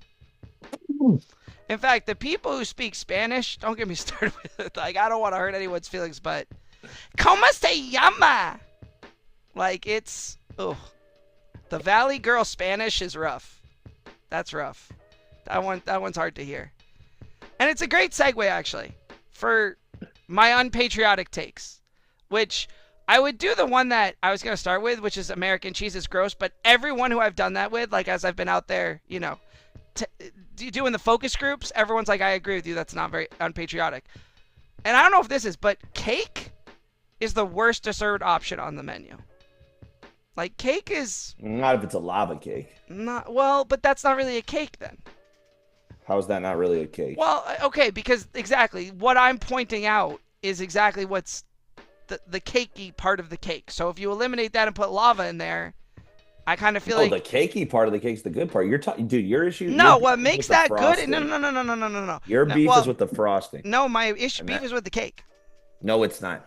In fact, the people who speak Spanish, don't get me started with it. Like, I don't want to hurt anyone's feelings, but ¿Cómo se llama? Like, it's the Valley Girl Spanish is rough. That's rough. That one's hard to hear. And it's a great segue actually for my unpatriotic takes, which I would do the one that I was going to start with, which is American cheese is gross, but everyone who I've done that with, like as I've been out there, doing the focus groups, everyone's like, I agree with you, that's not very unpatriotic. And I don't know if this is, but cake is the worst dessert option on the menu. Like, cake is... Not if it's a lava cake. Not well, but that's not really a cake then. How is that not really a cake? Well, okay, because exactly what I'm pointing out is exactly what's the cakey part of the cake. So if you eliminate that and put lava in there, I kind of feel like the cakey part of the cake's the good part. You're talking, dude. Your issue. No, what makes that good? No. Your beef is with the frosting. No, my beef is with the cake. No, it's not.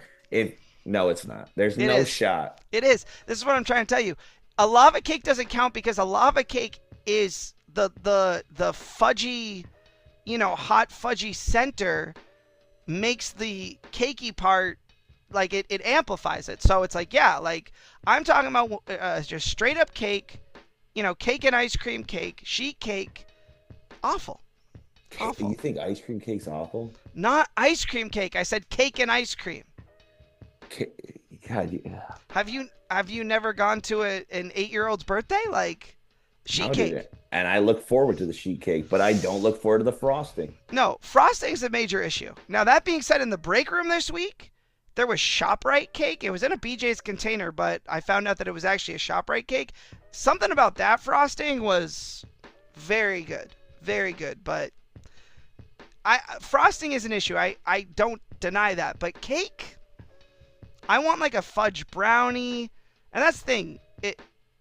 No, it's not. There's no shot. It is. This is what I'm trying to tell you. A lava cake doesn't count because a lava cake is the fudgy, hot fudgy center makes the cakey part, like it amplifies it. So it's like, yeah, like I'm talking about just straight up cake, cake and ice cream cake, sheet cake, awful. Awful. You think ice cream cake's awful? Not ice cream cake. I said cake and ice cream. God, yeah. Have you never gone to an 8-year-old's birthday? Like sheet cake. And I look forward to the sheet cake, but I don't look forward to the frosting. No, frosting's a major issue. Now that being said, in the break room this week, there was ShopRite cake. It was in a BJ's container, but I found out that it was actually a ShopRite cake. Something about that frosting was very good. Very good, but frosting is an issue. I don't deny that, but cake, I want like a fudge brownie. And that's the thing.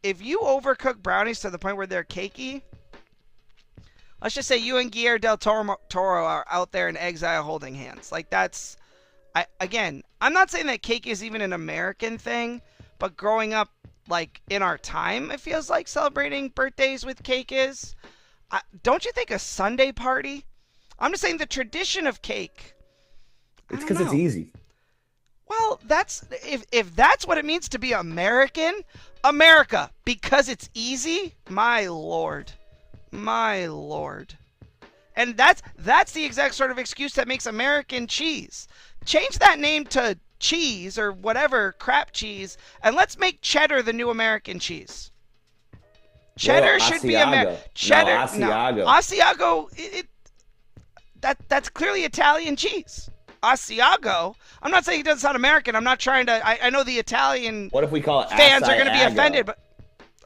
If you overcook brownies to the point where they're cakey, let's just say you and Guillermo del Toro are out there in exile holding hands. Like I'm not saying that cake is even an American thing, but growing up, like in our time, it feels like celebrating birthdays with cake is. Don't you think a Sunday party? I'm just saying the tradition of cake. It's I don't because it's know. easy. Well, that's if that's what it means to be American, America, because it's easy. My lord, my lord. And that's the exact sort of excuse that makes American cheese. Change that name to cheese or whatever crap cheese, and let's make cheddar the new American cheese. Cheddar Well, should be Asiago. cheddar. No, Asiago. Asiago. That's clearly Italian cheese. Asiago. I'm not saying it doesn't sound American. I'm not trying to. I know the Italian What if we call it fans are going to be Asiago? offended, but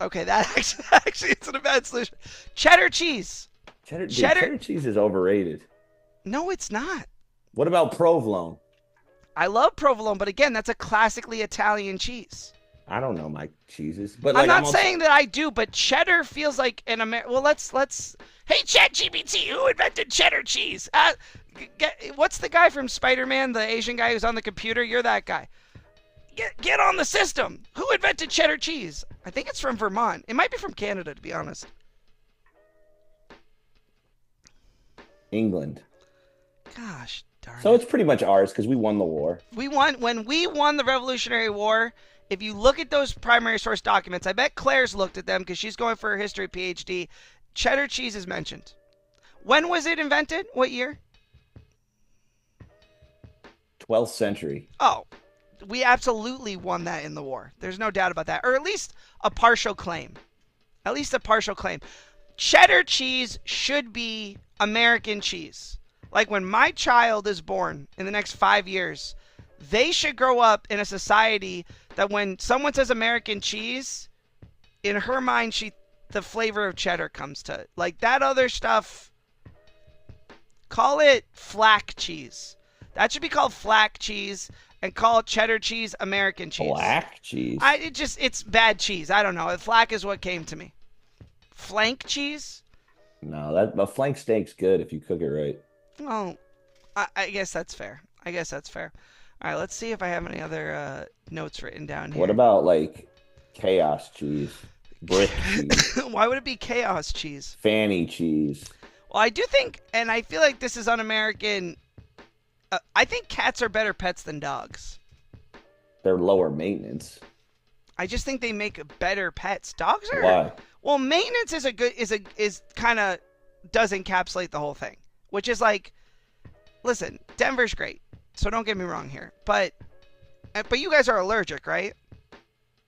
okay, that actually isn't a bad solution. Cheddar cheese. Cheddar cheese is overrated. No, it's not. What about provolone? I love provolone, but again, that's a classically Italian cheese. I don't know my cheeses, but I'm like not saying that I do, but cheddar feels like an American. Well, let's. Hey, ChatGPT, who invented cheddar cheese? What's the guy from Spider-Man, the Asian guy who's on the computer? You're that guy. Get on the system. Who invented cheddar cheese? I think it's from Vermont. It might be from Canada, to be honest. England. Gosh darn. So it's pretty much ours because we won the war. When we won the Revolutionary War. If you look at those primary source documents, I bet Claire's looked at them because she's going for her history PhD. Cheddar cheese is mentioned. When was it invented? What year? 12th century. Oh, we absolutely won that in the war. There's no doubt about that. Or at least a partial claim. At least a partial claim. Cheddar cheese should be American cheese. Like when my child is born in the next 5 years, they should grow up in a society that when someone says American cheese, in her mind, the flavor of cheddar comes to it. Like that other stuff, call it flack cheese. That should be called flack cheese, and call it cheddar cheese American cheese. Black cheese. It's bad cheese. I don't know. Flack is what came to me. Flank cheese? No, a flank steak's good if you cook it right. Well, I guess that's fair. All right, let's see if I have any other notes written down here. What about like chaos cheese, brick cheese, Why would it be chaos cheese? fanny cheese? Well, I do think, and I feel like this is un-American. I think cats are better pets than dogs. They're lower maintenance. I just think they make better pets. Dogs are. Why? Well, maintenance is kind of does encapsulate the whole thing, which is like, listen, Denver's great, so don't get me wrong here, but you guys are allergic, right?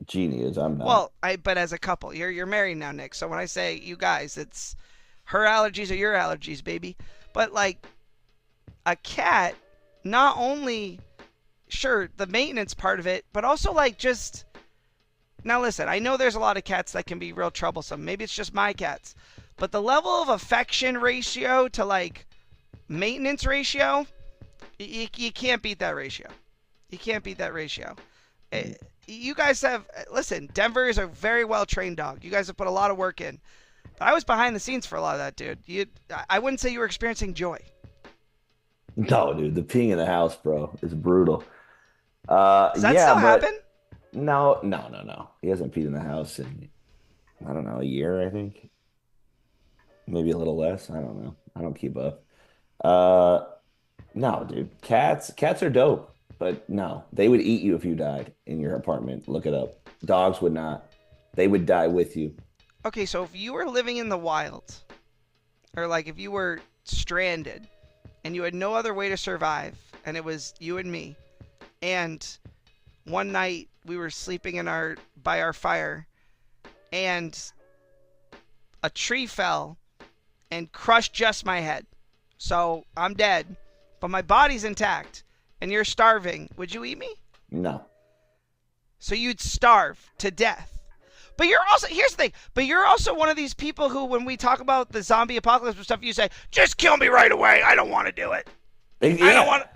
Jeannie is. I'm not. Well, but as a couple, you're married now, Nick. So when I say you guys, it's her allergies or your allergies, baby. But like a cat, not only sure the maintenance part of it, but also like just now listen, I know there's a lot of cats that can be real troublesome. Maybe it's just my cats. But the level of affection ratio to like maintenance ratio, you can't beat that ratio. You can't beat that ratio. You guys have, listen, Denver is a very well-trained dog. You guys have put a lot of work in. But I was behind the scenes for a lot of that, dude. I wouldn't say you were experiencing joy. No, dude, the peeing in the house, bro, is brutal. Does that still happen? No. He hasn't peed in the house in, I don't know, a year, I think. Maybe a little less. I don't know. I don't keep up. No, dude. Cats are dope. But no, they would eat you if you died in your apartment. Look it up. Dogs would not. They would die with you. Okay, so if you were living in the wild, or like if you were stranded, and you had no other way to survive, and it was you and me, and one night we were sleeping by our fire, and a tree fell and crushed just my head. So I'm dead, but my body's intact. And you're starving, would you eat me? No. So you'd starve to death. But you're also, here's the thing, but you're also one of these people who, when we talk about the zombie apocalypse and stuff, you say, just kill me right away. I don't want to do it. Yeah. I don't want to.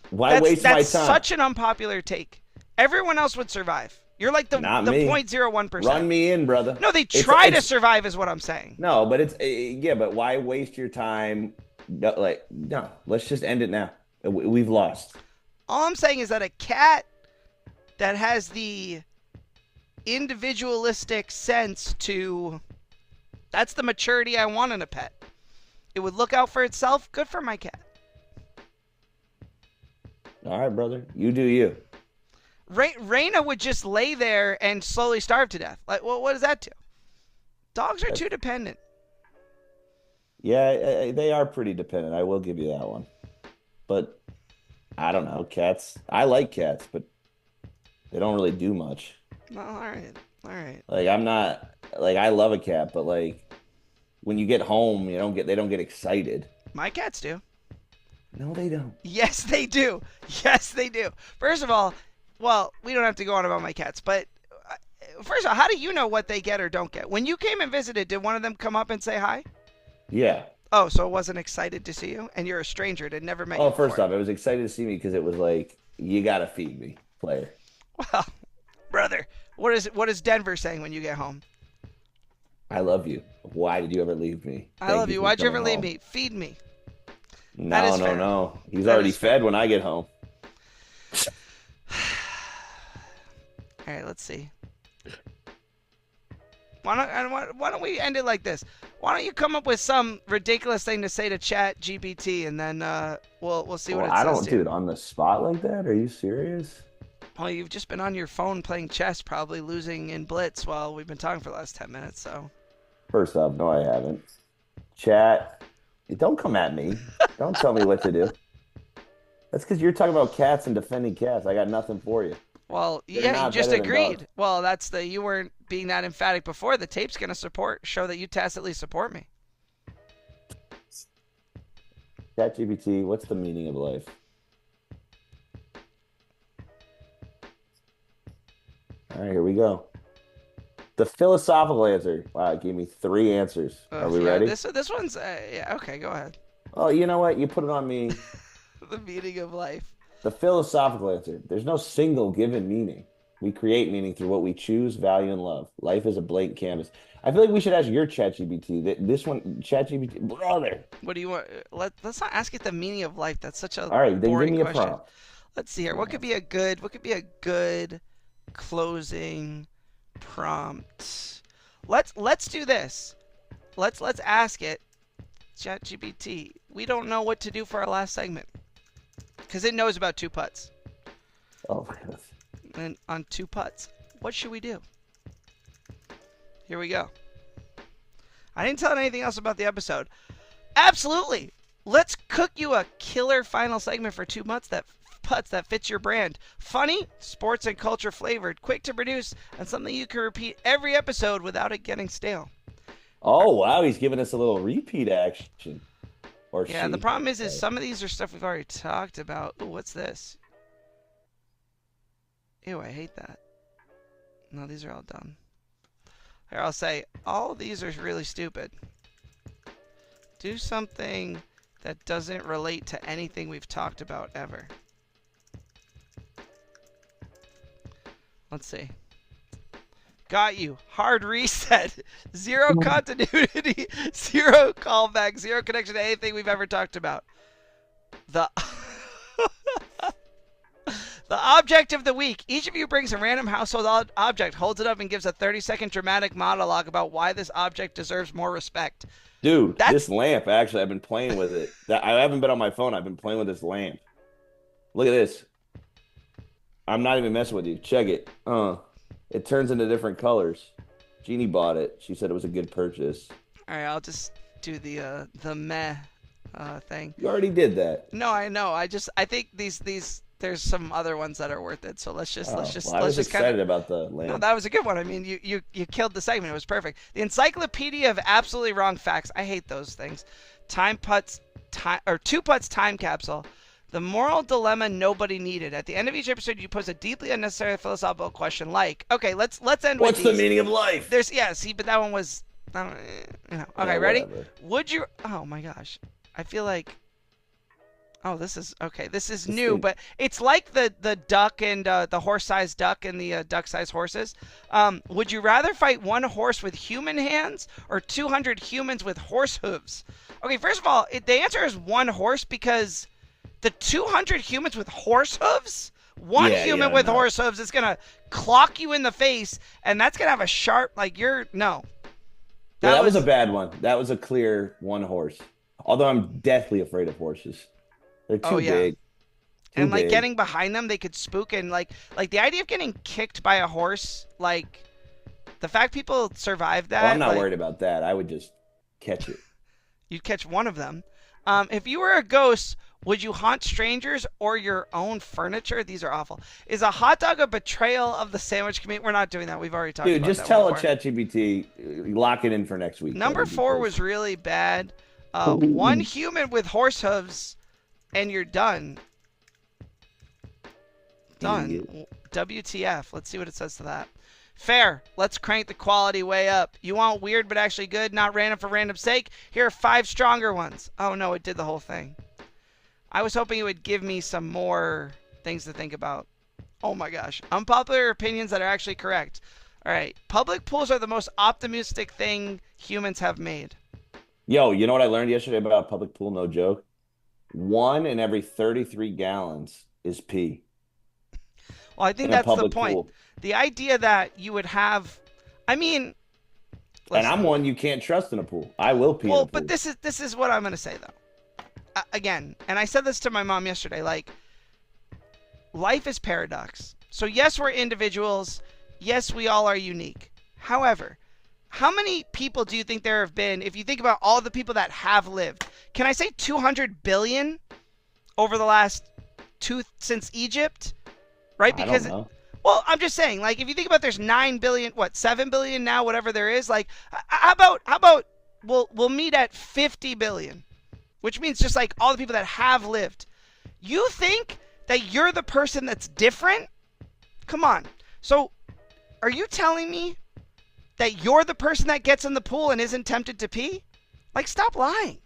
Why waste my time? That's such an unpopular take. Everyone else would survive. You're like the 0.01%. Run me in, brother. No, they try to survive is what I'm saying. No, but but why waste your time? No, let's just end it now. We've lost. All I'm saying is that a cat that has the individualistic sense to, that's the maturity I want in a pet. It would look out for itself. Good for my cat. All right, brother. You do you. Raina would just lay there and slowly starve to death. Like, well, what does that do? Dogs are too dependent. Yeah, they are pretty dependent. I will give you that one. But I don't know. Cats. I like cats, but they don't really do much. Well, all right. All right. Like I'm not like I love a cat, but like when you get home, they don't get excited. My cats do. No, they don't. Yes, they do. Yes, they do. First of all, well, we don't have to go on about my cats, but first of all, how do you know what they get or don't get? When you came and visited, did one of them come up and say hi? Yeah. Oh, so it wasn't excited to see you? And you're a stranger that never met you before. First off, it was excited to see me because it was like, you got to feed me, player. Well, brother, what is Denver saying when you get home? I love you. Why did you ever leave me? I love you. Why'd you ever leave me? Feed me. No. He's already fed when I get home. All right, let's see. Why don't we end it like this? Why don't you come up with some ridiculous thing to say to Chat GPT, and then we'll see what it says. I don't do it on the spot like that. Are you serious? Well, you've just been on your phone playing chess, probably losing in Blitz while we've been talking for the last 10 minutes. So. First off, no, I haven't. Chat, don't come at me. Don't tell me what to do. That's because you're talking about cats and defending cats. I got nothing for you. Well, yeah, you just agreed. Well, you weren't being that emphatic before. The tape's going to show that you tacitly support me. ChatGPT, what's the meaning of life? All right, here we go. The philosophical answer. Wow, it gave me 3 answers. Are we ready? This one's yeah. Okay, go ahead. Oh, you know what? You put it on me. The meaning of life. The philosophical answer. There's no single given meaning. We create meaning through what we choose, value, and love. Life is a blank canvas. I feel like we should ask your ChatGPT. This one, ChatGPT, brother. What do you want? Let's not ask it the meaning of life. That's such a all right. Then give me a question. prompt. Let's see here. What could be a good closing prompt? Let's do this. Let's ask it, ChatGPT. We don't know what to do for our last segment because it knows about 2 putts. Oh my goodness. And on 2 putts, what should we do? Here we go. I didn't tell it anything else about the episode. Absolutely. Let's cook you a killer final segment for 2 putts that fits your brand. Funny, sports and culture flavored, quick to produce, and something you can repeat every episode without it getting stale. Oh, wow. He's giving us a little repeat action. Yeah, the problem is some of these are stuff we've already talked about. Ooh, what's this? Ew, I hate that. No, these are all done. Here, I'll say, all these are really stupid. Do something that doesn't relate to anything we've talked about ever. Let's see. Got you. Hard reset. 0 continuity. 0 callback. 0 connection to anything we've ever talked about. The object of the week. Each of you brings a random household object, holds it up, and gives a 30-second dramatic monologue about why this object deserves more respect. Dude, this lamp, actually, I've been playing with it. I haven't been on my phone. I've been playing with this lamp. Look at this. I'm not even messing with you. Check it. It turns into different colors. Jeannie bought it. She said it was a good purchase. All right, I'll just do the meh thing. You already did that. No, I know. I think these there's some other ones that are worth it. So let's just I was excited about the lamp. No, that was a good one. I mean, you killed the segment. It was perfect. The Encyclopedia of Absolutely Wrong Facts. I hate those things. 2 putts time capsule. The moral dilemma nobody needed. At the end of each episode, you pose a deeply unnecessary philosophical question like, okay, let's end with what's the meaning of life? But that one was, Okay, yeah, ready? Whatever. Would you? Oh my gosh, I feel like. Oh, this is okay. This is new, but it's like the duck and the horse-sized duck and the duck-sized horses. Would you rather fight 1 horse with human hands or 200 humans with horse hooves? Okay, first of all, the answer is 1 horse because The 200 humans with horse hooves? One Yeah, human yeah, with no. horse hooves is going to clock you in the face, and that's going to have a sharp, like, no. Yeah, that was a bad one. That was a clear one horse. Although I'm deathly afraid of horses. They're too big. And like getting behind them, they could spook, and like the idea of getting kicked by a horse, like the fact people survived that. Well, I'm not like, worried about that. I would just catch it. You'd catch one of them. If you were a ghost, would you haunt strangers or your own furniture? These are awful. Is a hot dog a betrayal of the sandwich community? We're not doing that. We've already talked about that. Dude, just tell a ChatGPT, lock it in for next week. Number 4 was really bad. One human with horse hooves, and you're done. Done. WTF. Let's see what it says to that. Fair. Let's crank the quality way up. You want weird but actually good, not random for random's sake? Here are 5 stronger ones. Oh no, it did the whole thing. I was hoping it would give me some more things to think about. Oh my gosh. Unpopular opinions that are actually correct. Alright. Public pools are the most optimistic thing humans have made. Yo, you know what I learned yesterday about a public pool? No joke. 1 in every 33 gallons is pee. Well, I think that's the point. Pool. The idea that you would have, I mean, listen, and I'm one you can't trust in a pool. I will pee in a pool. But this is what I'm going to say though. Again, and I said this to my mom yesterday, like, life is paradox. So yes, we're individuals. Yes, we all are unique. However, how many people do you think there have been, if you think about all the people that have lived, can I say 200 billion over the last since Egypt? Right? Because, well, I'm just saying, like, if you think about there's 9 billion, 7 billion now, whatever there is, like, how about we'll meet at 50 billion, which means just like all the people that have lived. You think that you're the person that's different? Come on. So are you telling me that you're the person that gets in the pool and isn't tempted to pee? Like, stop lying.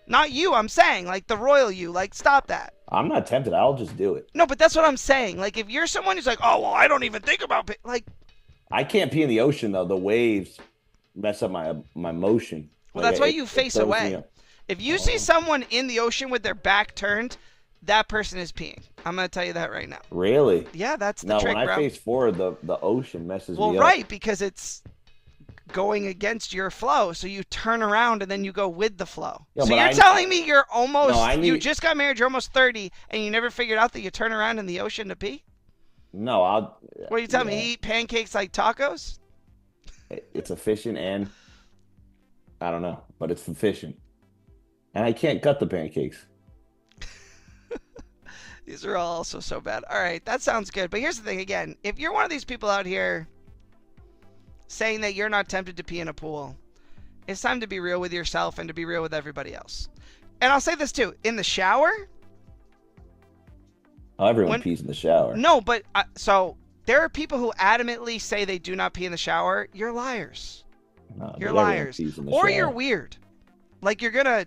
Not you, I'm saying, like the royal you, like, stop that. I'm not tempted. I'll just do it. No, but that's what I'm saying. Like, if you're someone who's like, oh, well, I don't even think about like. I can't pee in the ocean, though. The waves mess up my motion. Well, that's why you face away. If you see someone in the ocean with their back turned, that person is peeing. I'm going to tell you that right now. Really? Yeah, that's the trick, when I bro. face forward, the ocean messes me up. Well, right, because it's going against your flow, so you turn around and then you go with the flow. Yeah, so you're telling me you're almost you just got married, you're almost 30, and you never figured out that you turn around in the ocean to pee? No, What are you telling me? You eat pancakes like tacos? It's efficient, and I don't know, but it's efficient, and I can't cut the pancakes. These are all also so bad. All right, that sounds good, but here's the thing again. If you're one of these people out here saying that you're not tempted to pee in a pool, it's time to be real with yourself and to be real with everybody else. And I'll say this too, in the shower. Oh, everyone pees in the shower. No, but so there are people who adamantly say they do not pee in the shower. You're liars. No, you're liars. Or you're weird. Like you're gonna,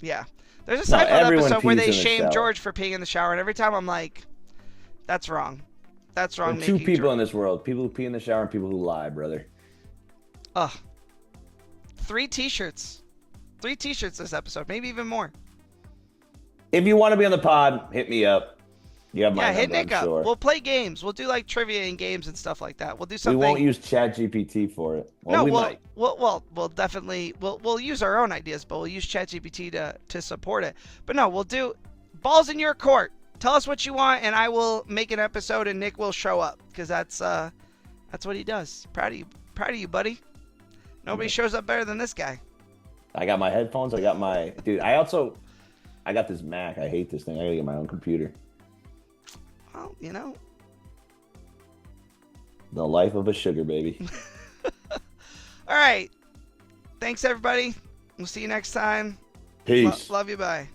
yeah. There's a Seinfeld episode where they shame George for peeing in the shower, and every time I'm like, that's wrong. That's wrong. There are 2 people in this world: people who pee in the shower and people who lie, brother. Ugh. 3 t-shirts. 3 t-shirts this episode, maybe even more. If you want to be on the pod, hit me up. You have my number, hit Nick up. Sure. We'll play games. We'll do like trivia and games and stuff like that. We'll do something. We won't use ChatGPT for it. Well, we might. We'll definitely we'll use our own ideas, but we'll use ChatGPT to support it. But no, we'll do balls in your court. Tell us what you want, and I will make an episode, and Nick will show up because that's what he does. Proud of you, buddy. Nobody shows up better than this guy. I got my headphones. I got my dude. I got this Mac. I hate this thing. I gotta get my own computer. Well, you know. The life of a sugar baby. All right. Thanks, everybody. We'll see you next time. Peace. Love you. Bye.